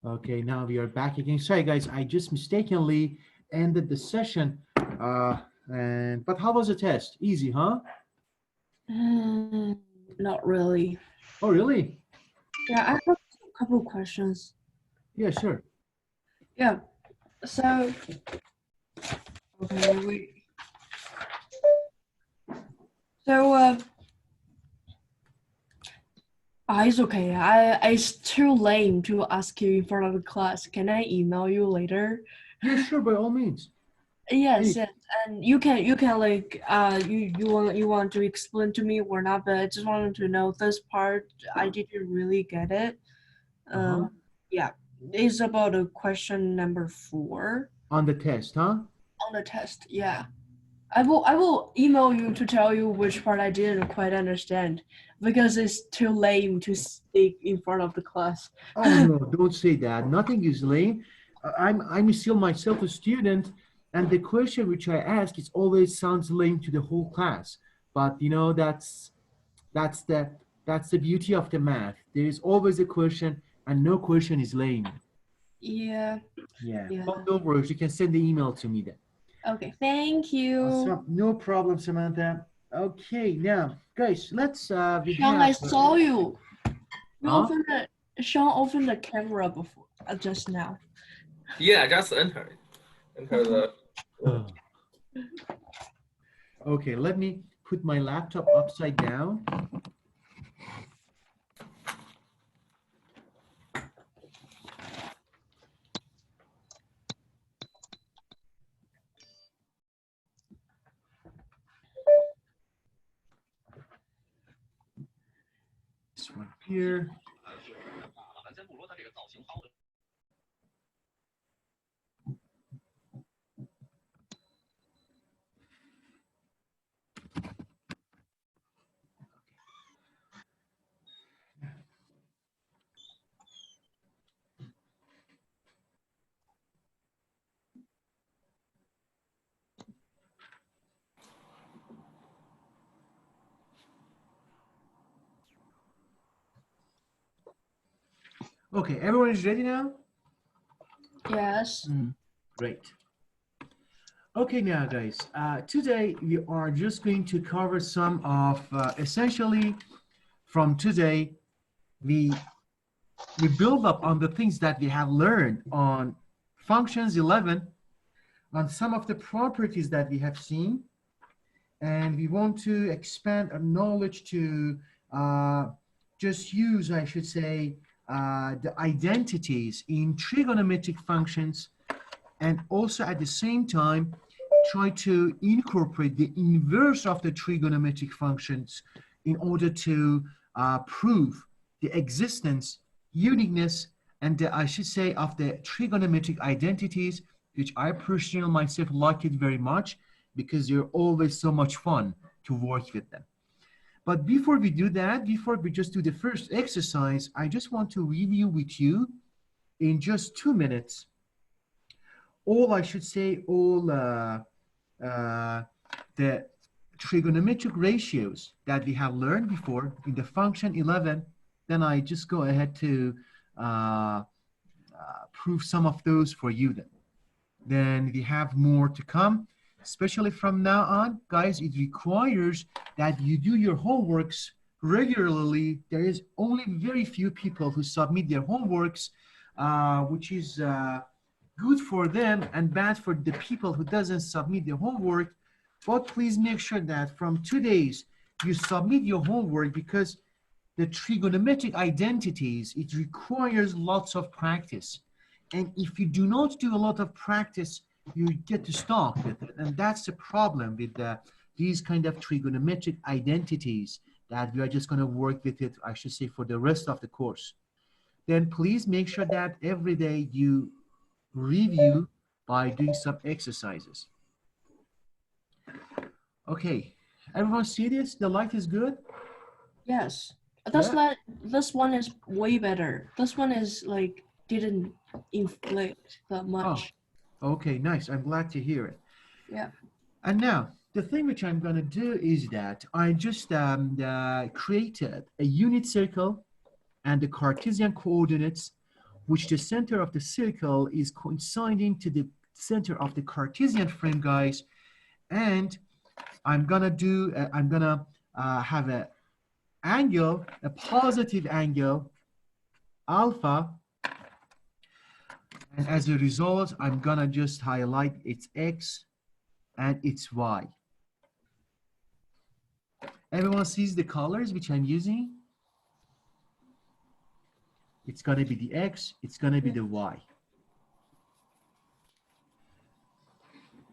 Okay, now we are back again. Sorry, guys, I just mistakenly ended the session. But how was the test? Easy, huh? Not really. Oh, really? Yeah, I have a couple of questions. Yeah, sure. Yeah, so, okay, wait. So, it's okay. It's too lame to ask you in front of the class. Can I email you later? Yeah, sure, by all means. Yes, Any, yes, and you can like you want to explain to me or not, but I just wanted to know this part. I didn't really get it. uh-huh. Yeah, it's about the question number 4 On the test, huh? on the test. Yeah, I will email you to tell you which part I didn't quite understand because it's too lame to speak in front of the class. Oh no, don't say that. Nothing is lame. I'm still myself a student, and the question which I ask is always sounds lame to the whole class. But that's the that's the beauty of the math. There is always a question, and no question is lame. Yeah, Yeah, yeah. but no worries. You can send the email to me then. Okay, thank you. Awesome. No problem, Samantha. Okay, now, guys, let's we Sean, have I saw you. You huh? opened the Sean opened the camera before just now. Yeah, I just enter the room. Okay, let me put my laptop upside down. This one here. Okay, everyone is ready now? Yes. Great. Okay, now guys, today we are just going to cover some of essentially from today we we build up on the things that we have learned on functions 11, on some of the properties that we have seen, and we want to expand our knowledge to just use, I should say, the identities in trigonometric functions, and also at the same time try to incorporate the inverse of the trigonometric functions in order to prove the existence, uniqueness, and I should say of the trigonometric identities, which I personally myself like it very much because they're always so much fun to work with them. But before we do that, before we just do the first exercise, I just want to review with you in just 2 minutes all, I should say, all uh, the trigonometric ratios that we have learned before in the function 11. Then I just go ahead to uh, prove some of those for you then. Then we have more to come, especially from now on. Guys, it requires that you do your homeworks regularly. There is only very few people who submit their homeworks, which is good for them and bad for the people who doesn't submit their homework. But please make sure that from 2 days you submit your homework because the trigonometric identities, it requires lots of practice. And if you do not do a lot of practice, you get to stop with it. And that's the problem with these kind of trigonometric identities that we are just going to work with it, I should say, for the rest of the course. Then please make sure that every day you review by doing some exercises. Okay, everyone see this? The light is good? Yes. Yeah? This one is way better. This one is like didn't inflict that Oh, much. okay, nice. I'm glad to hear it. Yeah. And now, the thing which I'm going to do is that I just created a unit circle and the Cartesian coordinates which the center of the circle is coinciding to the center of the Cartesian frame, guys. And I'm gonna have a angle, a positive angle, alpha. And as a result, I'm gonna just highlight its X and its Y. Everyone sees the colors which I'm using? It's gonna be the X, it's gonna be the Y.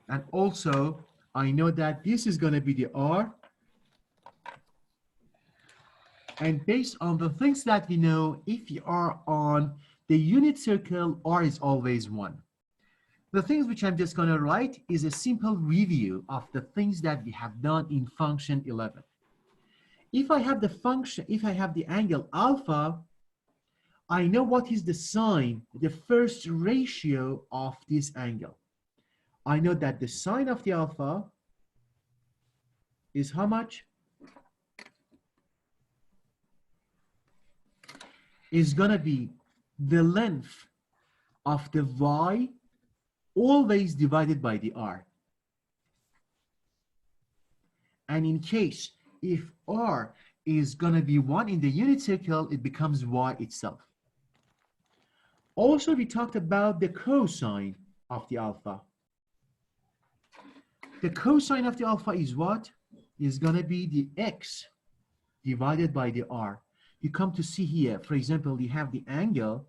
And also, I know that this is gonna be the R. And based on the things that we know, if you are on the unit circle, R is always 1. The things which I'm just going to write is a simple review of the things that we have done in function 11. If I have the function, if I have the angle alpha, I know what is the sine, the first ratio of this angle. I know that the sine of the alpha is how much? Is going to be the length of the y always divided by the r. And in case if r is going to be 1 in the unit circle, it becomes y itself. Also, we talked about the cosine of the alpha. The cosine of the alpha is what? Is going to be the x divided by the r. You come to see here, for example, you have the angle,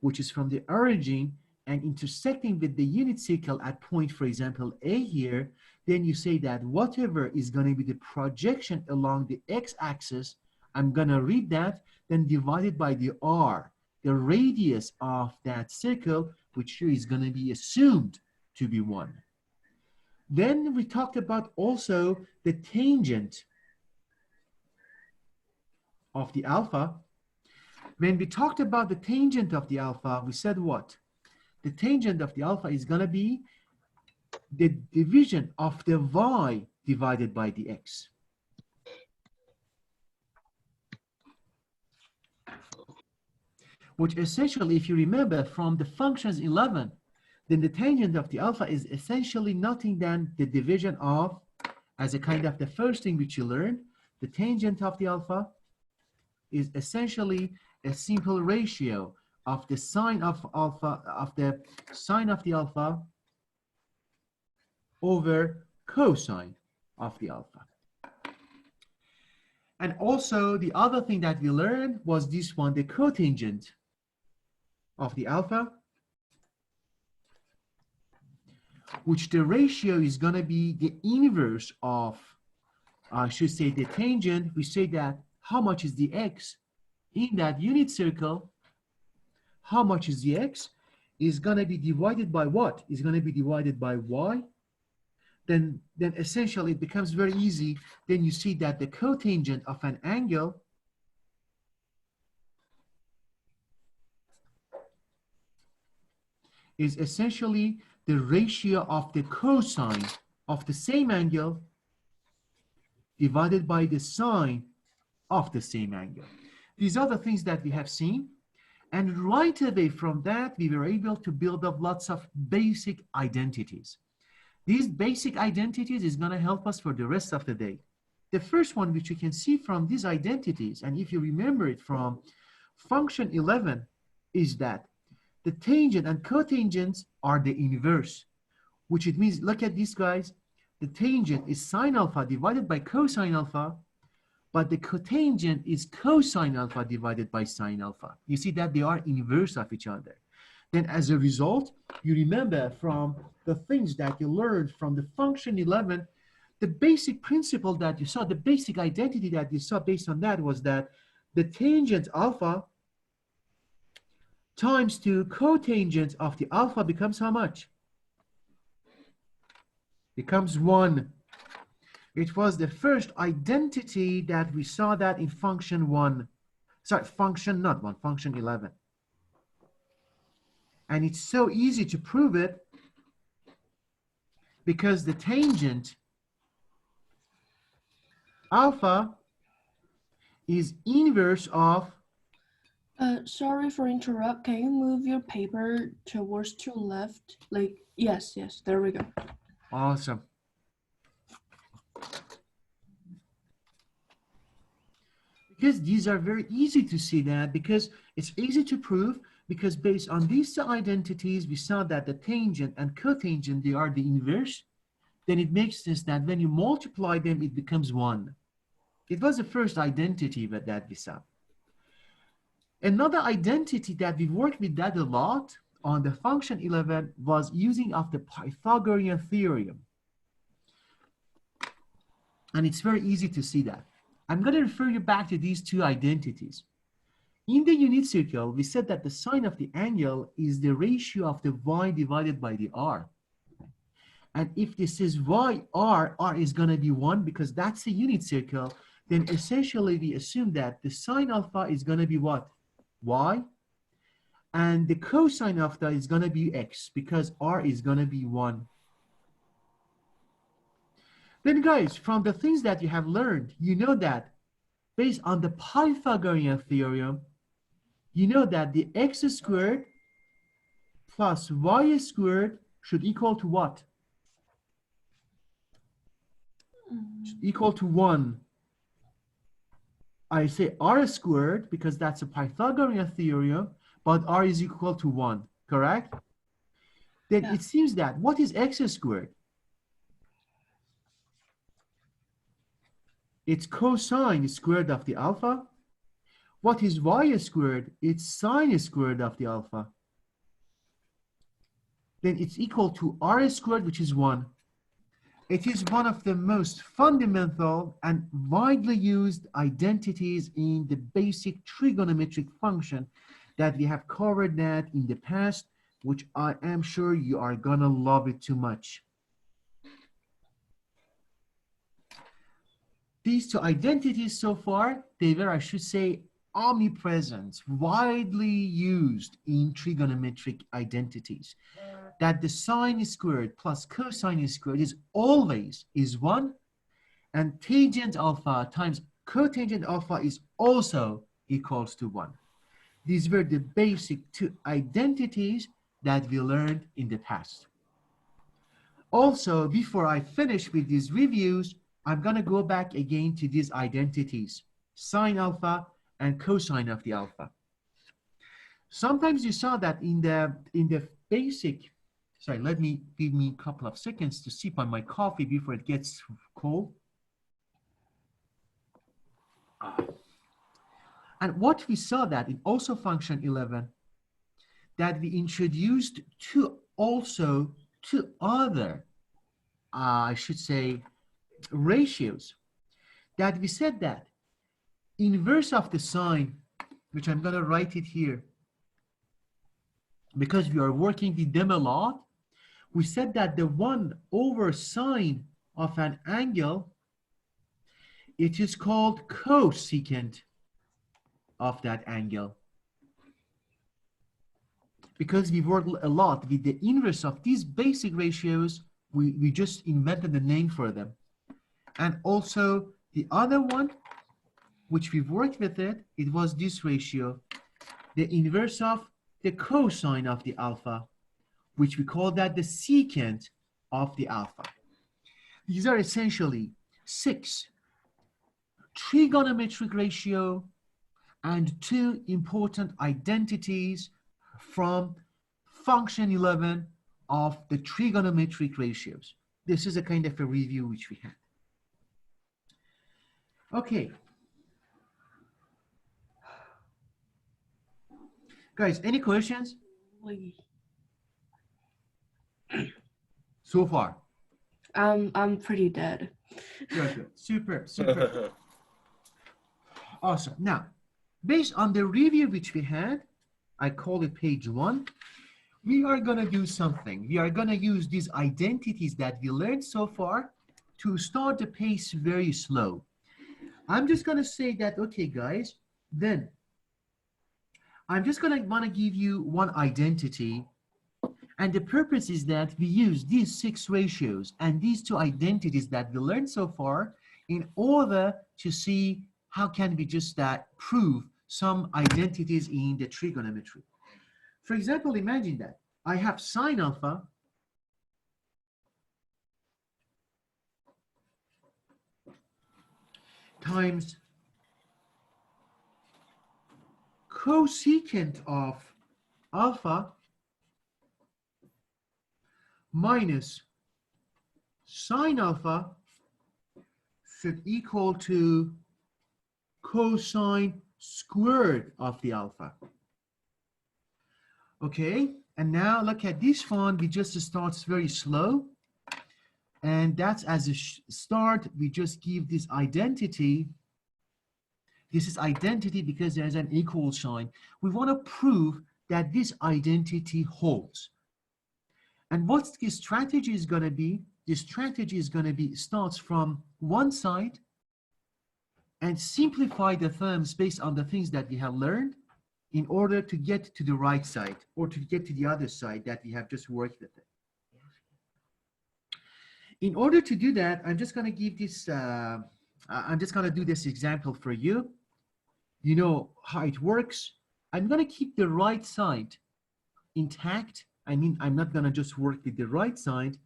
which is from the origin and intersecting with the unit circle at point, for example, A here, then you say that whatever is going to be the projection along the x-axis, I'm going to read that, then divided by the r, the radius of that circle, which here is going to be assumed to be 1. Then we talked about also the tangent of the alpha. When we talked about the tangent of the alpha, we said what? The tangent of the alpha is going to be the division of the y divided by the x. Which essentially, if you remember from the functions 11, then the tangent of the alpha is essentially nothing than the division of, as a kind of the first thing which you learned, the tangent of the alpha is essentially a simple ratio of the sine of alpha, of the sine of the alpha over cosine of the alpha. And also the other thing that we learned was this one, the cotangent of the alpha, which the ratio is going to be the inverse of, I should say, the tangent. We say that how much is the x in that unit circle, how much is the x, is going to be divided by what? Is going to be divided by y. Then essentially it becomes very easy. Then you see that the cotangent of an angle is essentially the ratio of the cosine of the same angle divided by the sine of the same angle. These are the things that we have seen. And right away from that, we were able to build up lots of basic identities. These basic identities is going to help us for the rest of the day. The first one, which you can see from these identities, and if you remember it from function 11, is that the tangent and cotangents are the inverse, which it means, look at these guys, the tangent is sine alpha divided by cosine alpha, but the cotangent is cosine alpha divided by sine alpha. You see that they are inverse of each other. Then as a result, you remember from the things that you learned from the function 11, the basic principle that you saw, the basic identity that you saw based on that was that the tangent alpha times 2 cotangent of the alpha becomes how much? Becomes 1. It was the first identity that we saw that in function 1. Sorry, function not 1, function 11. And it's so easy to prove it because the tangent alpha is inverse of Sorry for interrupt. Can you move your paper towards to left? Like, yes, there we go. Awesome. Because these are very easy to see that, because it's easy to prove, because based on these two identities, we saw that the tangent and cotangent, they are the inverse. Then it makes sense that when you multiply them, it becomes 1. It was the first identity that we saw. Another identity that we worked with that a lot on the function 11 was using of the Pythagorean theorem. And it's very easy to see that. I'm going to refer you back to these two identities. In the unit circle, we said that the sine of the angle is the ratio of the y divided by the r. And if this is y, r is going to be 1 because that's the unit circle, then essentially we assume that the sine alpha is going to be what? Y. And the cosine alpha is going to be x because r is going to be 1. Then guys, from the things that you have learned, you know that based on the Pythagorean theorem, you know that the x squared plus y squared should equal to what? Should equal to 1. I say r squared because that's a Pythagorean theorem, but r is equal to 1, correct? Then it seems that what is x squared? It's cosine squared of the alpha. What is y squared? It's sine squared of the alpha. Then it's equal to r squared, which is 1. It is one of the most fundamental and widely used identities in the basic trigonometric function that we have covered that in the past, which I am sure you are gonna love it too much. These two identities so far, they were, I should say, omnipresent, widely used in trigonometric identities. That the sine squared plus cosine squared is always 1, and tangent alpha times cotangent alpha is also equals to 1. These were the basic two identities that we learned in the past. Also, before I finish with these reviews, I'm going to go back again to these identities, sine alpha and cosine of the alpha. Sometimes you saw that in the basic, sorry, give me a couple of seconds to sip on my coffee before it gets cold. And what we saw that in also function 11, that we introduced two other, I should say, ratios, that we said that inverse of the sine, which I'm going to write it here because we are working with them a lot, we said that the 1 over sine of an angle, it is called cosecant of that angle. Because we worked a lot with the inverse of these basic ratios, we just invented a name for them. And also the other one, which we worked with it was this ratio, the inverse of the cosine of the alpha, which we call that the secant of the alpha. These are essentially 6 trigonometric ratio and 2 important identities from function 11 of the trigonometric ratios. This is a kind of a review which we had. Okay. Guys, any questions? So far? I'm pretty dead. Good. Super. Awesome. Now, based on the review which we had, I call it page 1, we are going to do something. We are going to use these identities that we learned so far to start the pace very slow. I'm just going to say that, okay, guys, then I'm just going to want to give you one identity. And the purpose is that we use these 6 ratios and these 2 identities that we learned so far in order to see how can we just prove some identities in the trigonometry. For example, imagine that I have sine alpha times cosecant of alpha minus sine alpha should equal to cosine squared of the alpha. Okay, and now look at this one. We just starts very slow. And that's as a start, we just give this identity. This is identity because there's an equal sign. We want to prove that this identity holds. And what the strategy is going to be? The strategy is going to be starts from one side and simplify the terms based on the things that we have learned in order to get to the right side or to get to the other side that we have just worked with it. In order to do that, I'm just going to give this, I'm just going to do this example for you. You know how it works. I'm going to keep the right side intact. I mean, I'm not going to just work with the right side.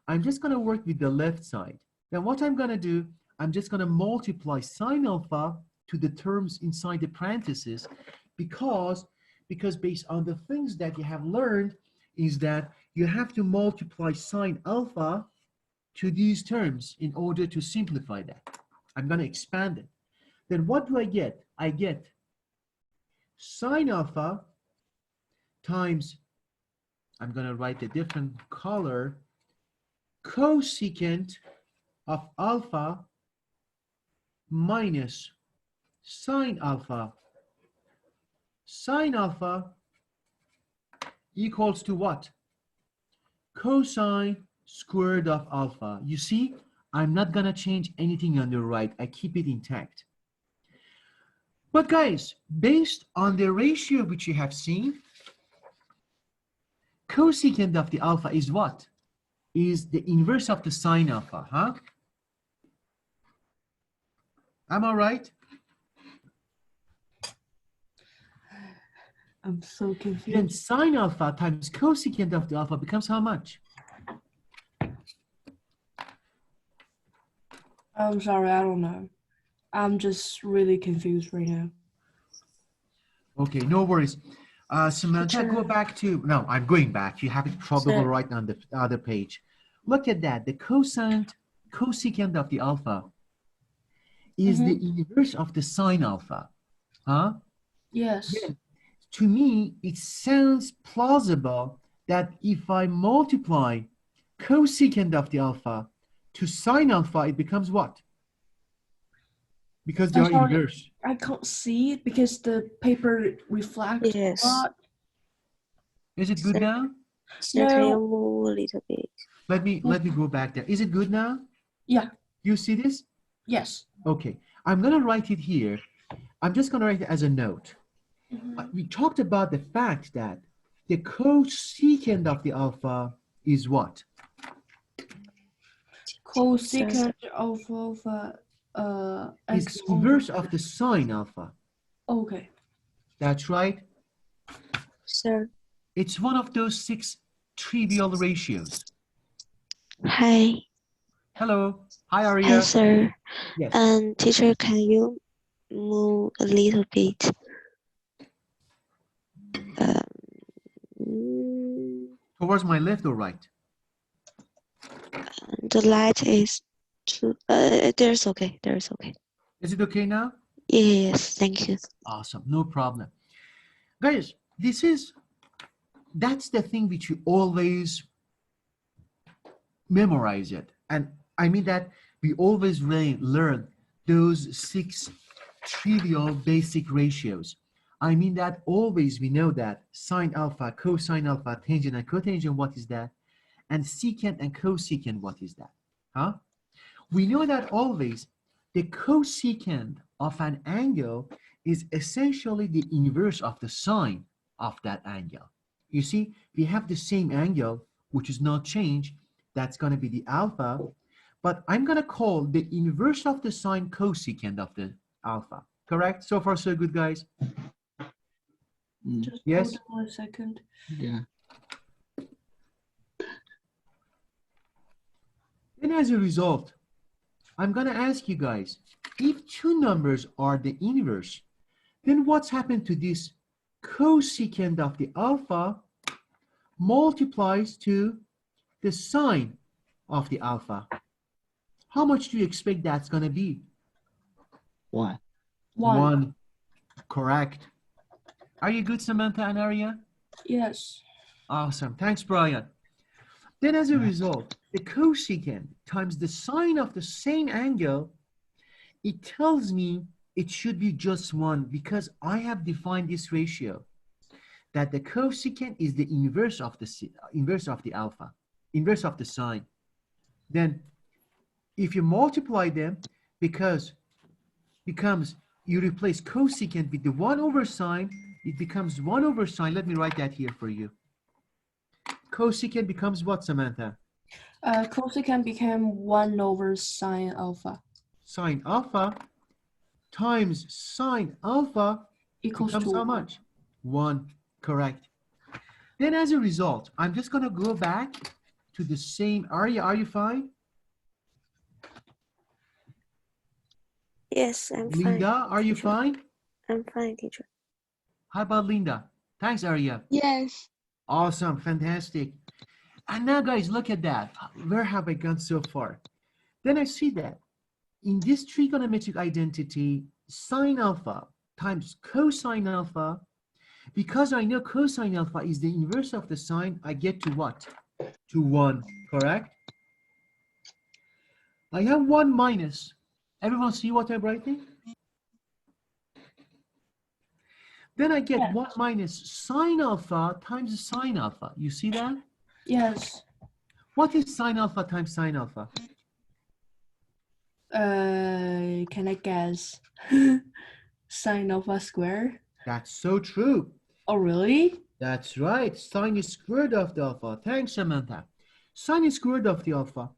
I'm just going to work with the left side. Then what I'm going to do, I'm just going to multiply sine alpha to the terms inside the parentheses because based on the things that you have learned is that you have to multiply sine alpha to these terms in order to simplify that. I'm going to expand it. Then what do I get? I get sine alpha times, I'm going to write a different color, cosecant of alpha minus sine alpha. Sine alpha equals to what? Cosine squared of alpha. You see, I'm not going to change anything on the right. I keep it intact. But guys, based on the ratio which you have seen, cosecant of the alpha is what? Is the inverse of the sine alpha, huh? Am I right? I'm so confused. Then sine alpha times cosecant of the alpha becomes how much? I'm sorry, I don't know. I'm just really confused right now. Okay, no worries. Samantha, Teacher. go back to, no, I'm going back. You have it probably Sir. right on the other page. Look at that. The cosecant of the alpha is the inverse of the sine alpha. Huh? Yes. Then, to me, it sounds plausible that if I multiply cosecant of the alpha to sine alpha, it becomes what? Because they I'm are sorry. inverse. I can't see it because the paper reflects Yes. a lot. Is it good Sir. now? Sir, can No. you move a little bit? Let me go back there. Is it good now? Yeah. You see this? Yes. Okay. I'm going to write it here. I'm just going to write it as a note. We talked about the fact that the cosecant of the alpha is what? Cosecant of alpha Is x the inverse of the sine alpha. Okay. That's right. Sir. It's one of those 6 trivial ratios. Hi. Hello. Hi, Hi, Arya. sir. Yes. Teacher, can you move a little bit? Towards my left or right? The light is too. There's okay. There's okay. Is it okay now? Yes, thank you. Awesome. No problem. Guys, that's the thing which you always memorize it. And I mean that we always really learn those 6 trivial basic ratios. I mean that always we know that sine alpha, cosine alpha, tangent and cotangent, what is that? And secant and cosecant, what is that? Huh? We know that always the cosecant of an angle is essentially the inverse of the sine of that angle. You see, we have the same angle, which is not changed. That's going to be the alpha. But I'm going to call the inverse of the sine cosecant of the alpha. Correct? So far, so good, guys. Just Yes? hold on a second. Yeah. And as a result, I'm going to ask you guys, if two numbers are the inverse, then what's happened to this cosecant of the alpha multiplies to the sine of the alpha? How much do you expect that's going to be? 1. 1. Correct. Are you good, Samantha and Arya? Yes. Awesome. Thanks, Brian. Then as a result, the cosecant times the sine of the same angle, it tells me it should be just 1 because I have defined this ratio that the cosecant is the inverse of the alpha, inverse of the sine. Then if you multiply them, because becomes you replace cosecant with the 1 over sine, it becomes 1 over sine. Let me write that here for you. Cosecant becomes what, Samantha? Cosecant became 1 over sine alpha Sine alpha times sine alpha equals becomes to how 1. much? 1. Correct. Then as a result, I'm just going to go back to the same. Are you fine? Yes, I'm fine. Linda, are you teacher. fine? I'm fine, teacher. How about Linda? Thanks, Arya. Yes. Awesome, fantastic. And now, guys, look at that. Where have I gone so far? Then I see that in this trigonometric identity, sine alpha times cosine alpha, because I know cosine alpha is the inverse of the sine, I get to what? To 1, correct? I have 1 minus. Everyone see what I'm writing? Then I get Yes. 1 minus sine alpha times sine alpha. You see that? Yes. What is sine alpha times sine alpha? Can I guess? Sine alpha square? That's so true. Oh, really? That's right. Sine is squared of the alpha. Thanks, Samantha. Sine is squared of the alpha.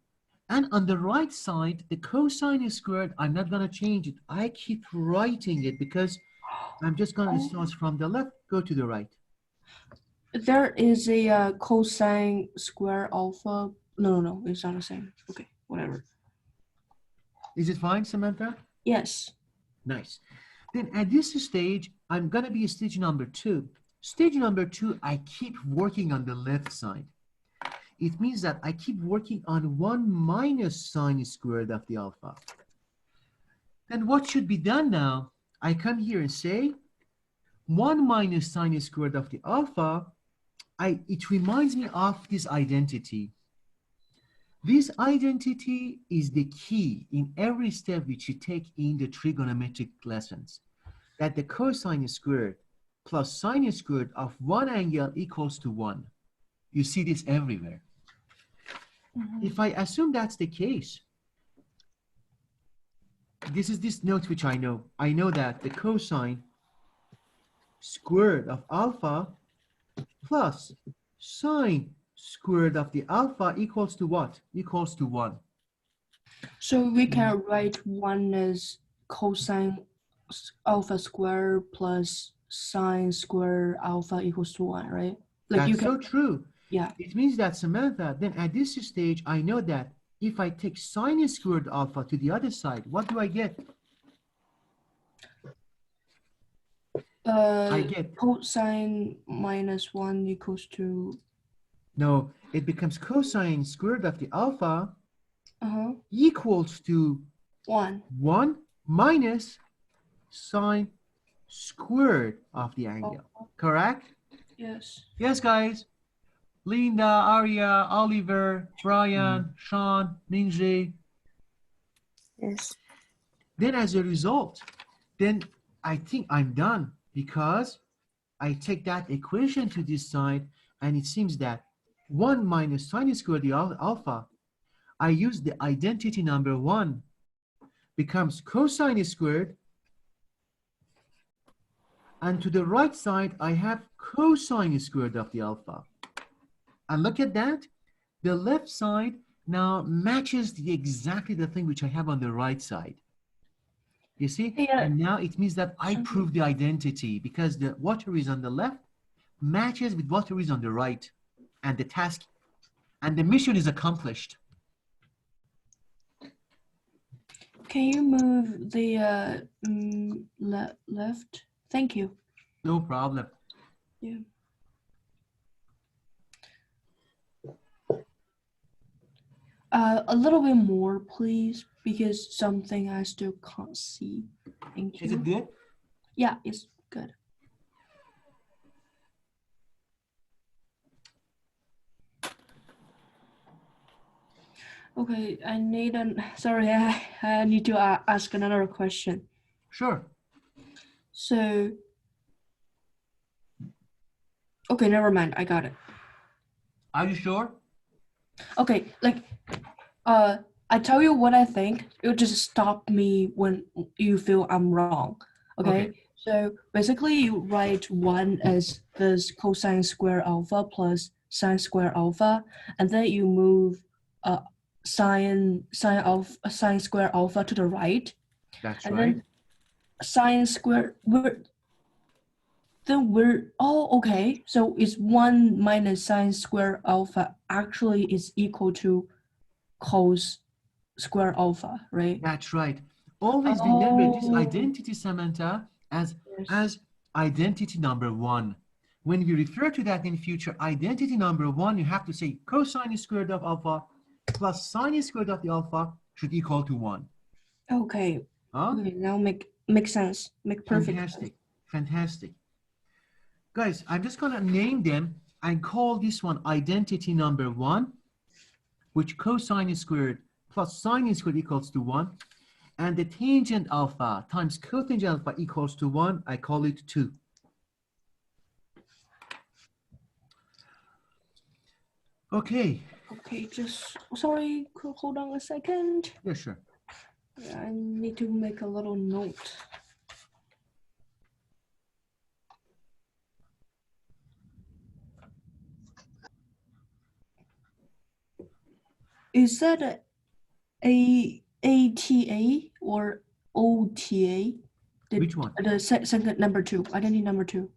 And on the right side, the cosine is squared. I'm not going to change it. I keep writing it because I'm just going to start from the left, go to the right. There is a cosine square alpha. No, it's not the same. Okay, whatever. Is it fine, Samantha? Yes. Nice. Then at this stage, I'm going to be stage number 2. Stage number 2, I keep working on the left side. It means that I keep working on 1 minus sine squared of the alpha. Then what should be done now? I come here and say 1 minus sine squared of the alpha. It reminds me of this identity. This identity is the key in every step which you take in the trigonometric lessons, that the cosine squared plus sine squared of one angle equals to 1. You see this everywhere. If I assume that's the case, this is this note which I know. I know that the cosine squared of alpha plus sine squared of the alpha equals to what? Equals to 1. So we can write 1 as cosine alpha square plus sine square alpha equals to 1, right? Like you That's can, so true. yeah. It means that, Samantha, then at this stage, I know that if I take sine squared alpha to the other side, what do I get? I get, Cosine minus 1 equals to no, it becomes cosine squared of the alpha equals to 1. 1 minus sine squared of the angle. Correct? Yes. Yes, guys. Linda, Arya, Oliver, Brian, Sean, Mingji. Yes. Then as a result, then I think I'm done because I take that equation to this side and it seems that 1 minus sine squared the alpha, I use the identity number 1, becomes cosine squared, and to the right side, I have cosine squared of the alpha. And look at that. The left side now matches exactly the thing which I have on the right side. You see? Yeah. And now it means that I Sorry. prove the identity because the water is on the left matches with water is on the right, and the task and the mission is accomplished. Can you move the left? Thank you. No problem. Yeah. A little bit more, please, because something I still can't see. Thank you. Is it good? Yeah, it's good. Okay, I need sorry, I need to ask another question. Sure. So, okay, never mind, I got it. Are you sure? Okay, like, I tell you what I think, you just stop me when you feel I'm wrong, okay? So basically you write 1 as this cosine square alpha plus sine square alpha, and then you move sine square alpha to the right, That's and right. then sine square, oh, okay, so it's 1 minus sine square alpha actually is equal to cos square alpha, right? That's right. Always remember this Oh, identity, Samantha, as yes. identity number 1. When we refer to that in future, identity number 1, you have to say cosine squared of alpha plus sine squared of the alpha should equal to 1. Okay. Huh? Okay, now make sense. Make perfect sense. Fantastic. Fantastic. Guys, I'm just going to name them and call this one identity number 1, which cosine squared plus sine squared equals to 1. And the tangent alpha times cotangent alpha equals to 1, I call it 2. Okay. Okay, just sorry, hold on a second. Yeah, sure. I need to make a little note. Is that a ATA or OTA? Which one? The second number 2, identity number 2.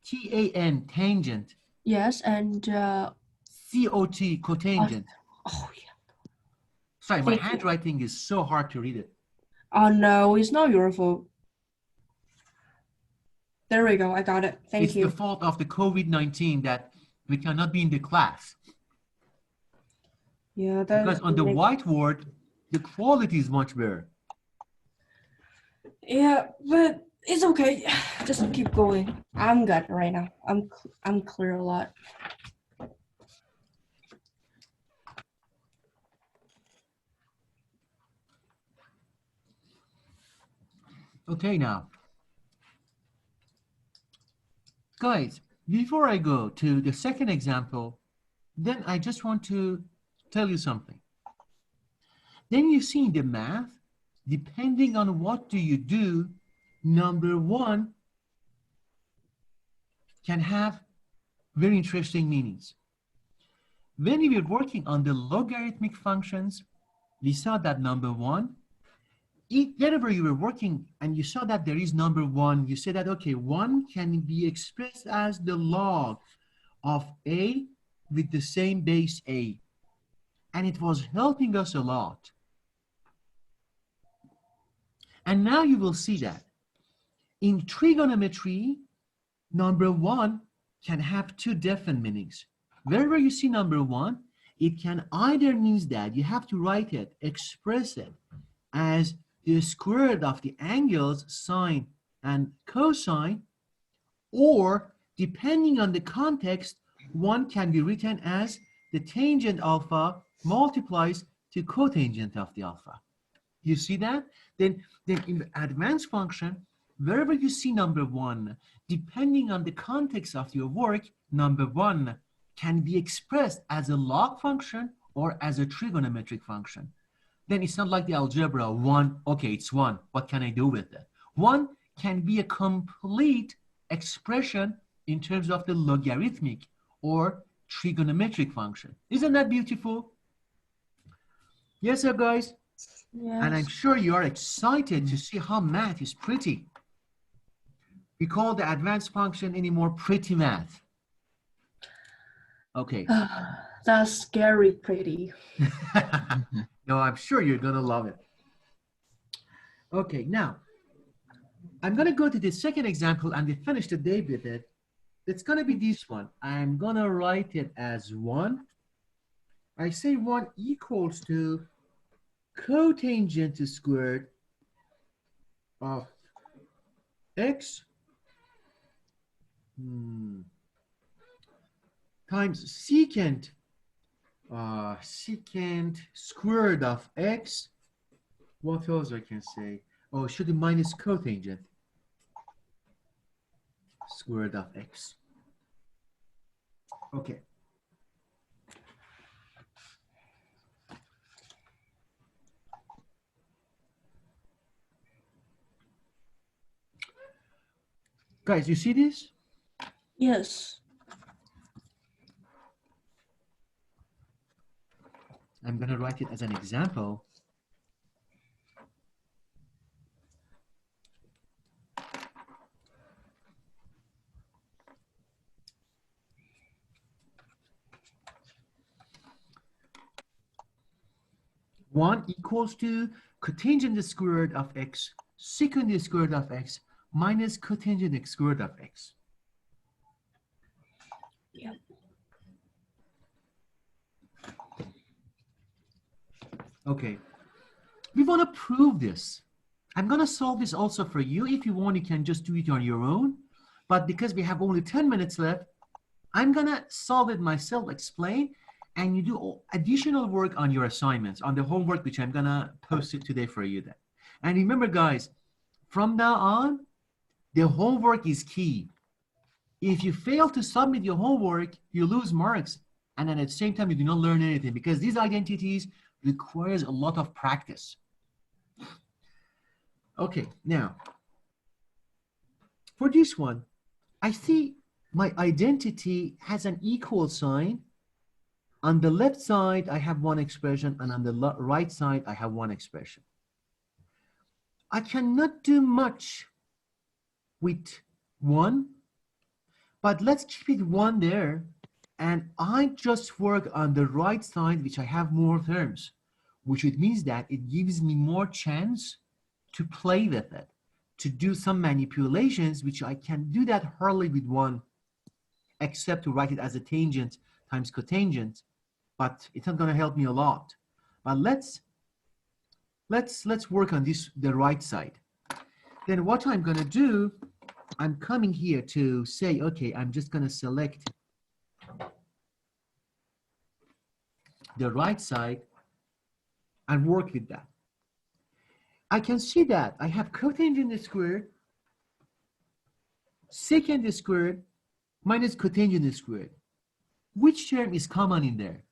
TAN, tangent. Yes, and COT, cotangent. oh yeah. Sorry, my Thank you. handwriting is so hard to read it. Oh no, it's not your fault. There we go. I got it. Thank It's you. the fault of the COVID-19 that we cannot be in the class. Yeah, that Because on the whiteboard, the quality is much better. Yeah, but it's okay. Just keep going. I'm good right now. I'm clear a lot. Okay, now. Guys, before I go to the second example, then I just want to tell you something. Then you see in the math, depending on what do you do, number 1 can have very interesting meanings. When we were working on the logarithmic functions, we saw that number 1, whenever you were working and you saw that there is number 1, you say that, okay, 1 can be expressed as the log of a with the same base a. And it was helping us a lot. And now you will see that in trigonometry, number 1 can have 2 different meanings. Wherever you see number 1, it can either means that you have to write it, express it as the square root of the angles sine and cosine, or depending on the context, 1 can be written as the tangent alpha multiplies to cotangent of the alpha. You see that? Then in the advanced function, wherever you see number 1, depending on the context of your work, number 1 can be expressed as a log function or as a trigonometric function. Then it's not like the algebra, 1, okay, it's 1. What can I do with it? 1 can be a complete expression in terms of the logarithmic or trigonometric function. Isn't that beautiful? Yes, sir, guys? And I'm Yes. sure you are excited to see how math is pretty. We call the advanced function anymore pretty math. Okay. That's scary pretty. No, I'm sure you're gonna love it. Okay, now I'm gonna go to the second example and we finish the day with it. It's gonna be this one. I'm gonna write it as 1. I say 1 equals to cotangent squared of x times secant squared of x. What else I can say? Oh, it should be minus cotangent squared of x. Okay. Guys, you see this? Yes. I'm going to write it as an example. One equals to cotangent squared of x, secant squared of x, minus cotangent squared of x. Yeah. Okay. We want to prove this. I'm going to solve this also for you. If you want, you can just do it on your own. But because we have only 10 minutes left, I'm going to solve it myself, explain, and you do additional work on your assignments, on the homework, which I'm going to post it today for you then. And remember, guys, from now on, the homework is key. If you fail to submit your homework, you lose marks. And then at the same time, you do not learn anything because these identities requires a lot of practice. Okay, now, for this one, I see my identity has an equal sign. On the left side, I have one expression, and on the right side, I have one expression. I cannot do much with 1, but let's keep it 1 there, and I just work on the right side, which I have more terms, which it means that it gives me more chance to play with it, to do some manipulations, which I can do that hardly with 1, except to write it as a tangent times cotangent, but it's not going to help me a lot. But let's work on this, the right side. Then what I'm going to do, I'm coming here to say, okay, I'm just going to select the right side and work with that. I can see that I have cotangent squared, secant squared, minus cotangent squared. Which term is common in there?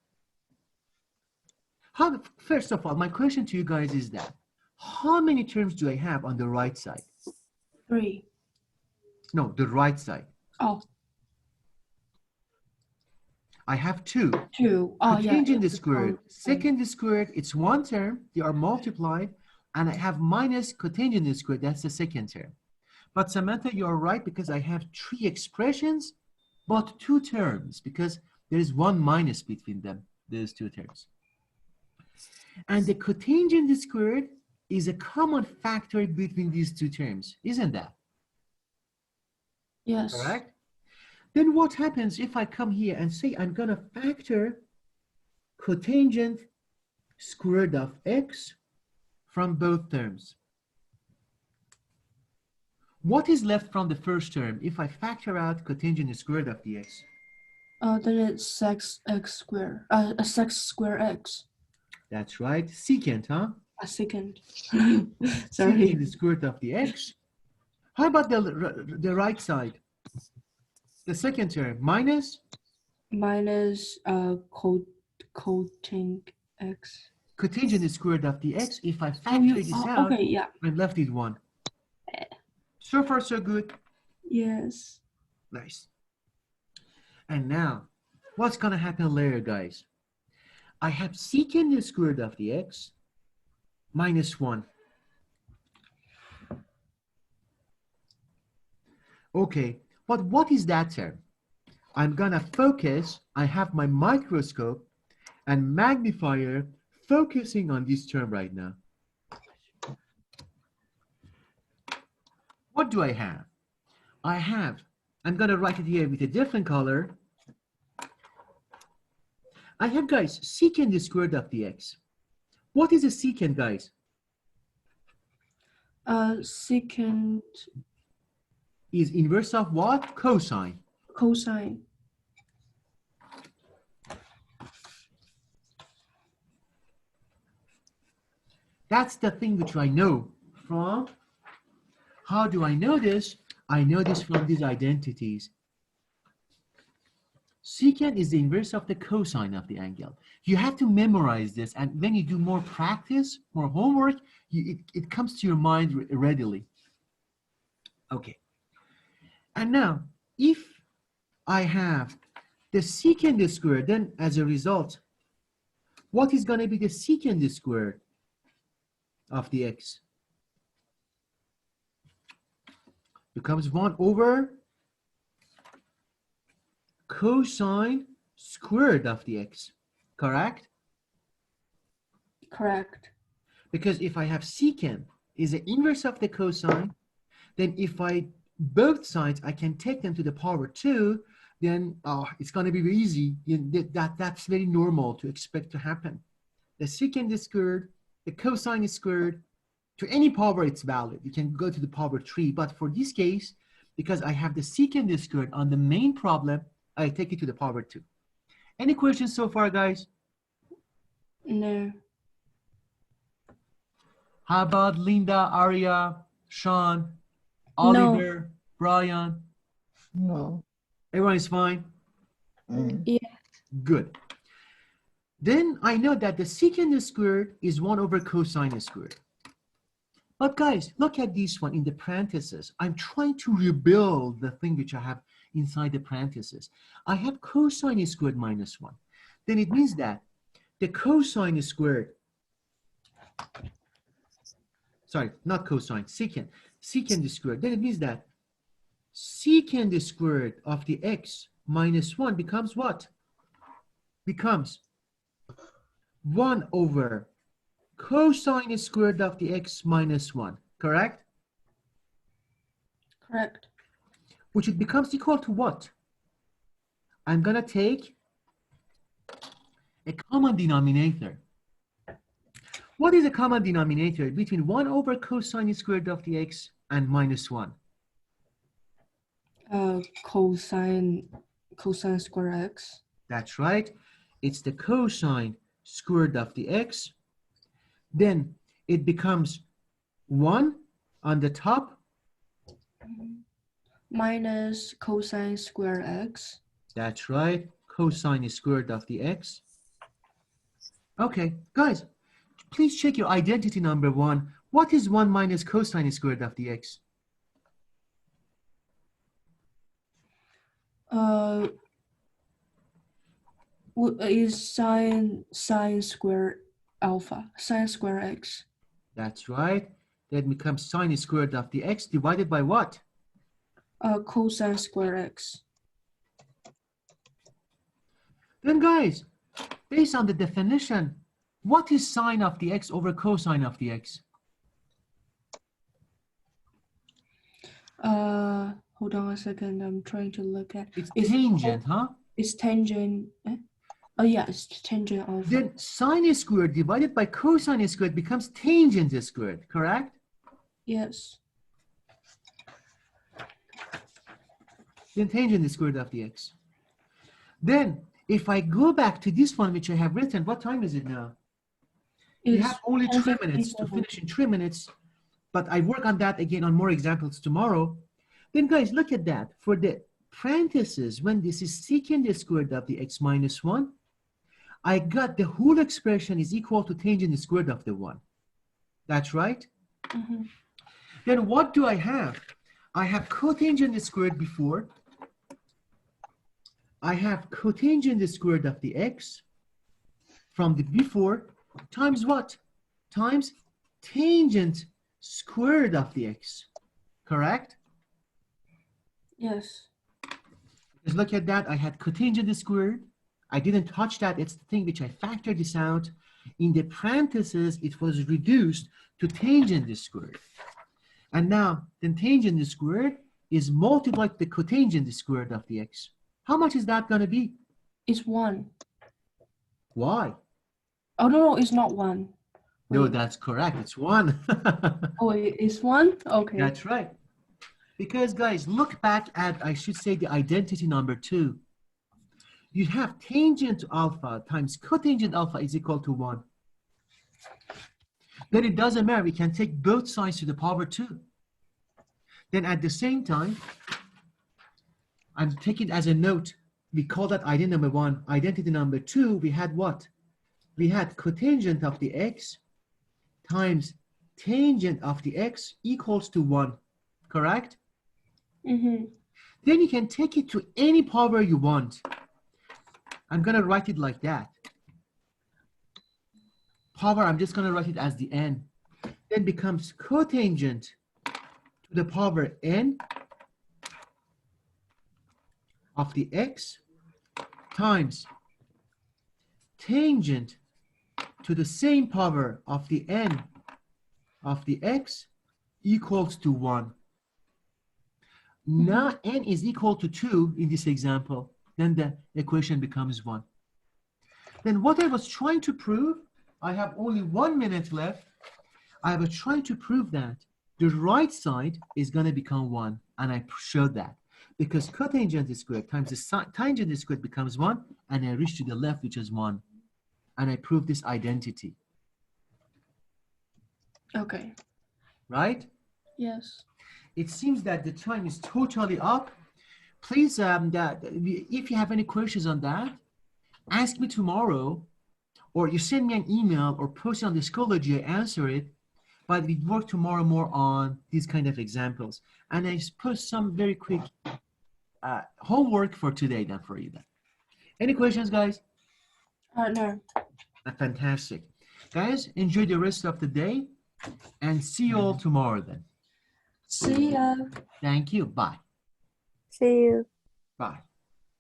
First of all, my question to you guys is that, how many terms do I have on the right side? 3. No, the right side. Oh, I have 2. 2. Oh, yeah. Cotangent squared, secant squared, it's 1 term, they are multiplied, and I have minus cotangent squared, that's the second term. But Samantha, you're right, because I have 3 expressions, but 2 terms, because there is 1 minus between them, those 2 terms. And the cotangent squared is a common factor between these 2 terms, isn't that? Yes. Correct? Then what happens if I come here and say I'm going to factor cotangent squared of x from both terms? What is left from the first term if I factor out cotangent squared of the x? Then it's sec x square. Sec square x. That's right, secant, huh? A second. Secant Sorry. the square root of the x. How about the right side? The second term, minus? Minus cotangent x. Cotangent square root of the x. If I factor this out, okay, yeah. I'm left with 1. So far, so good. Yes. Nice. And now, what's going to happen later, guys? I have secant the square root of the x minus 1. Okay, but what is that term? I'm gonna focus, I have my microscope and magnifier focusing on this term right now. What do I have? I'm gonna write it here with a different color. I have, guys, secant the square root of the x. What is a secant, guys? Secant Is inverse of what? Cosine. cosine. That's the thing which I know from. How do I know this? I know this from these identities. Secant is the inverse of the cosine of the angle. You have to memorize this, and when you do more practice, more homework, it comes to your mind readily. Okay. And now, if I have the secant squared, then as a result, what is going to be the secant squared of the x? Becomes 1 over cosine squared of the x, correct? Correct. Because if I have secant is the inverse of the cosine, then if I both sides, I can take them to the power 2, then it's going to be very easy. That's very normal to expect to happen. The secant is squared, the cosine is squared. To any power, it's valid. You can go to the power 3. But for this case, because I have the secant is squared on the main problem, I take it to the power 2. Any questions so far, guys? No. How about Linda, Arya, Sean, Oliver, Brian? No. Everyone is fine? Yeah. Good. Then I know that the secant squared is 1 over cosine squared. But guys, look at this one in the parentheses. I'm trying to rebuild the thing which I have inside the parentheses. I have cosine squared minus 1. Then it means that the cosine squared, sorry, not cosine, secant squared. Then it means that secant squared of the x minus 1 becomes what? Becomes 1 over cosine squared of the x minus 1, correct? Correct. Which it becomes equal to what? I'm going to take a common denominator. What is a common denominator between 1 over cosine squared of the x and minus 1? Cosine square x. That's right. It's the cosine squared of the x. Then it becomes 1 on the top. Minus cosine square x. That's right. Cosine squared of the x. Okay, guys, please check your identity number 1. What is 1 minus cosine squared of the x? Is sine square alpha, sine square x. That's right. That becomes sine squared of the x divided by what? Cosine square x. Then guys, based on the definition, what is sine of the x over cosine of the x? Hold on a second. I'm trying to look at. It's tangent, huh? It's tangent. Oh yeah, it's tangent alpha. Then sine squared divided by cosine squared becomes tangent squared, correct? Yes. Then tangent squared of the x. Then if I go back to this one which I have written, what time is it now? You have only 3 minutes to finish in 3 minutes, but I work on that again on more examples tomorrow. Then guys, look at that. For the parentheses, when this is secant squared of the x minus 1, I got the whole expression is equal to tangent squared of the 1. That's right? Mm-hmm. Then what do I have? I have cotangent squared before. I have cotangent squared of the x from the before times what? Times tangent squared of the x, correct? Yes. Just look at that. I had cotangent squared. I didn't touch that. It's the thing which I factored this out. In the parentheses, it was reduced to tangent squared. And now the tangent squared is multiplied with the cotangent squared of the x. How much is that going to be? It's 1. Why? Oh, no, it's not 1. No, Wait. that's correct. It's 1. Oh, it's 1? Okay. That's right. Because, guys, look back at, I should say, the identity number 2. You have tangent alpha times cotangent alpha is equal to 1. Then it doesn't matter. We can take both sides to the power 2. Then at the same time, I'm taking as a note, we call that identity number 1. Identity number 2, we had what? We had cotangent of the x times tangent of the x equals to 1, correct? Mm-hmm. Then you can take it to any power you want. I'm going to write it like that. Power, I'm just going to write it as the n. Then becomes cotangent to the power n of the x times tangent to the same power of the n of the x equals to 1. Now n is equal to 2 in this example, then the equation becomes 1. Then what I was trying to prove, I have only 1 minute left. I was trying to prove that the right side is going to become 1, and I showed that. Because cotangent squared times the tangent squared becomes 1, and I reached to the left, which is 1. And I proved this identity. Okay. Right? Yes. It seems that the time is totally up. Please, if you have any questions on that, ask me tomorrow, or you send me an email or post it on the Schoology, I answer it. But we work tomorrow more on these kind of examples. And I post some very quick homework for today then for you then. Any questions, guys? No. Fantastic. Guys, enjoy the rest of the day and see you all tomorrow then. See ya. Thank you. Bye. See you. Bye.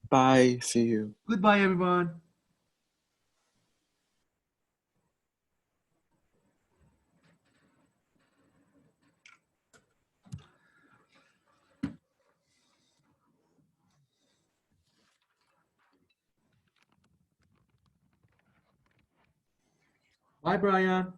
Bye. See you. Goodbye, everyone. Bye, Brian.